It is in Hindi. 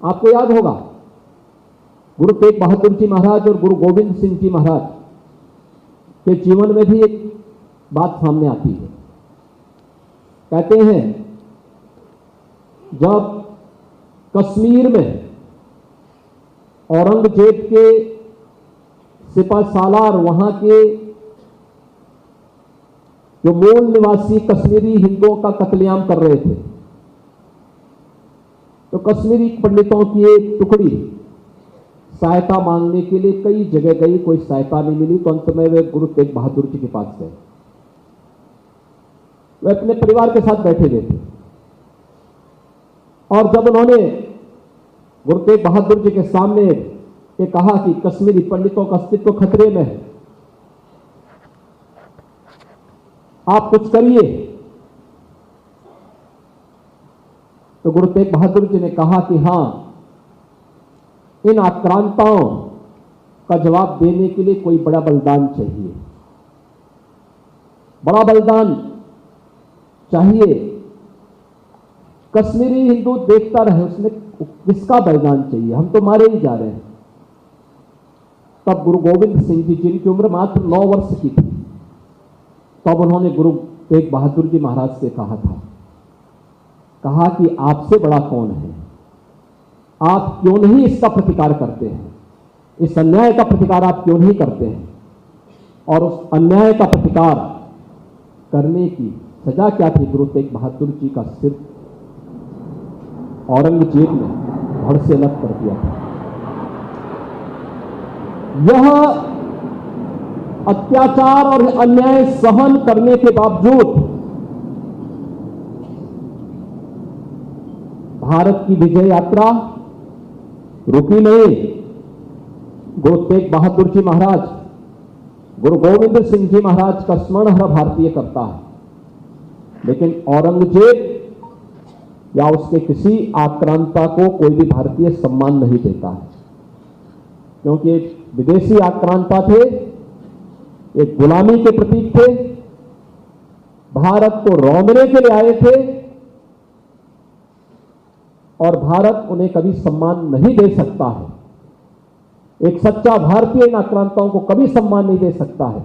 आपको याद होगा गुरु तेग बहादुर जी महाराज और गुरु गोविंद सिंह जी महाराज के जीवन में भी एक बात सामने आती है। कहते हैं जब कश्मीर में औरंगजेब के सिपह सालार वहां के जो मूल निवासी कश्मीरी हिंदुओं का कत्लेआम कर रहे थे, तो कश्मीरी पंडितों की एक टुकड़ी सहायता मांगने के लिए कई जगह गई, कोई सहायता नहीं मिली, तो अंत में वे गुरु तेग बहादुर जी के पास गए। वे अपने परिवार के साथ बैठे हुए थे और जब उन्होंने गुरु तेग बहादुर जी के सामने ये कहा कि कश्मीरी पंडितों का अस्तित्व खतरे में है, आप कुछ करिए, तो गुरु तेग बहादुर जी ने कहा कि हां, इन आक्रांताओं का जवाब देने के लिए कोई बड़ा बलिदान चाहिए, बड़ा बलिदान चाहिए। कश्मीरी हिंदू देखता रहे उसने किसका बलिदान चाहिए, हम तो मारे ही जा रहे हैं। तब गुरु गोविंद सिंह जी, जिनकी उम्र मात्र 9 वर्ष की थी, तब उन्होंने गुरु तेग बहादुर जी महाराज से कहा कि आपसे बड़ा कौन है, आप क्यों नहीं इसका प्रतिकार करते हैं, इस अन्याय का प्रतिकार आप क्यों नहीं करते हैं। और उस अन्याय का प्रतिकार करने की सजा क्या थी? गुरु तेग बहादुर जी का सिर औरंगजेब ने धड़ से अलग कर दिया था। यह अत्याचार और अन्याय सहन करने के बावजूद भारत की विजय यात्रा रुकी नहीं। गुरु तेग बहादुर जी महाराज, गुरु गोविंद सिंह जी महाराज का स्मरण हर भारतीय करता है, लेकिन औरंगजेब या उसके किसी आक्रांता को कोई भी भारतीय सम्मान नहीं देता है, क्योंकि विदेशी आक्रांता थे, एक गुलामी के प्रतीक थे, भारत को रौंदने के लिए आए थे और भारत उन्हें कभी सम्मान नहीं दे सकता है। एक सच्चा भारतीय इन आक्रांताओं को कभी सम्मान नहीं दे सकता है।